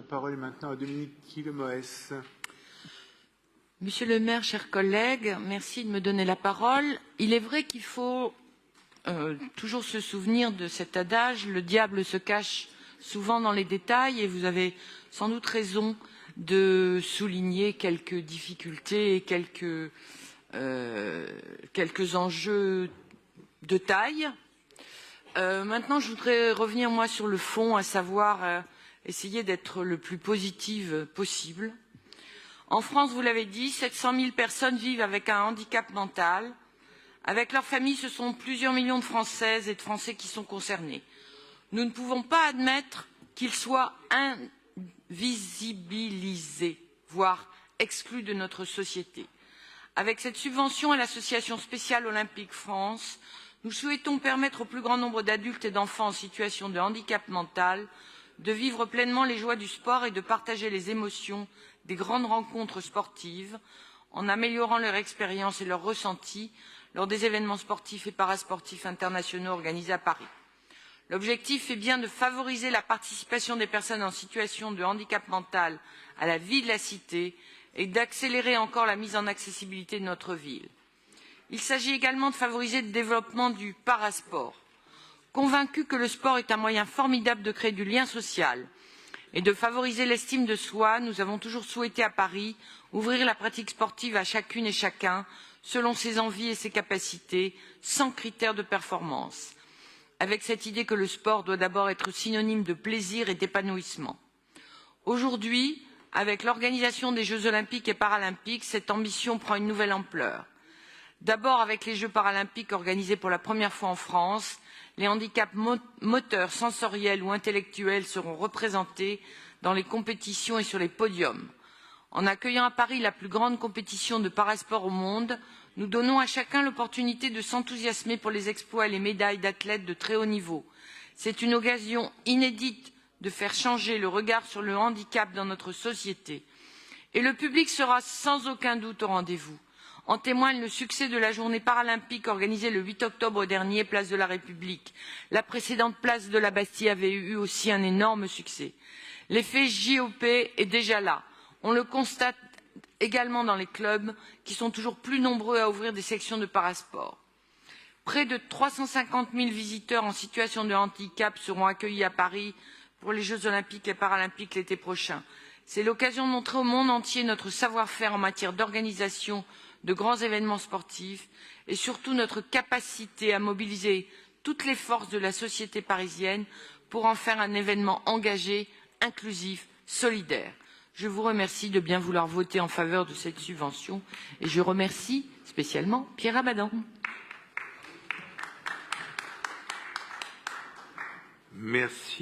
La parole est maintenant à Dominique Quillemoes. Monsieur le maire, chers collègues, merci de me donner la parole. Il est vrai qu'il faut toujours se souvenir de cet adage, le diable se cache souvent dans les détails, et vous avez sans doute raison de souligner quelques difficultés et quelques enjeux de taille. Maintenant, je voudrais revenir moi sur le fond, à savoir essayer d'être le plus positive possible. En France, vous l'avez dit, 700 000 personnes vivent avec un handicap mental. Avec leur famille, ce sont plusieurs millions de Françaises et de Français qui sont concernés. Nous ne pouvons pas admettre qu'ils soient invisibilisés, voire exclus de notre société. Avec cette subvention à l'Association spéciale Olympique France, nous souhaitons permettre au plus grand nombre d'adultes et d'enfants en situation de handicap mental de vivre pleinement les joies du sport et de partager les émotions des grandes rencontres sportives en améliorant leur expérience et leur ressenti lors des événements sportifs et parasportifs internationaux organisés à Paris. L'objectif est bien de favoriser la participation des personnes en situation de handicap mental à la vie de la cité et d'accélérer encore la mise en accessibilité de notre ville. Il s'agit également de favoriser le développement du parasport. Convaincus que le sport est un moyen formidable de créer du lien social et de favoriser l'estime de soi, nous avons toujours souhaité à Paris ouvrir la pratique sportive à chacune et chacun selon ses envies et ses capacités, sans critères de performance, avec cette idée que le sport doit d'abord être synonyme de plaisir et d'épanouissement. Aujourd'hui, avec l'organisation des Jeux olympiques et paralympiques, cette ambition prend une nouvelle ampleur. D'abord avec les Jeux paralympiques organisés pour la première fois en France, les handicaps moteurs, sensoriels ou intellectuels seront représentés dans les compétitions et sur les podiums. En accueillant à Paris la plus grande compétition de parasport au monde, nous donnons à chacun l'opportunité de s'enthousiasmer pour les exploits et les médailles d'athlètes de très haut niveau. C'est une occasion inédite de faire changer le regard sur le handicap dans notre société. Et le public sera sans aucun doute au rendez-vous. En témoigne le succès de la journée paralympique organisée le 8 octobre dernier, place de la République. La précédente place de la Bastille avait eu aussi un énorme succès. L'effet JOP est déjà là. On le constate également dans les clubs qui sont toujours plus nombreux à ouvrir des sections de parasport. Près de 350 000 visiteurs en situation de handicap seront accueillis à Paris pour les Jeux olympiques et paralympiques l'été prochain. C'est l'occasion de montrer au monde entier notre savoir-faire en matière d'organisation de grands événements sportifs et surtout notre capacité à mobiliser toutes les forces de la société parisienne pour en faire un événement engagé, inclusif, solidaire. Je vous remercie de bien vouloir voter en faveur de cette subvention et je remercie spécialement Pierre Abadan. Merci.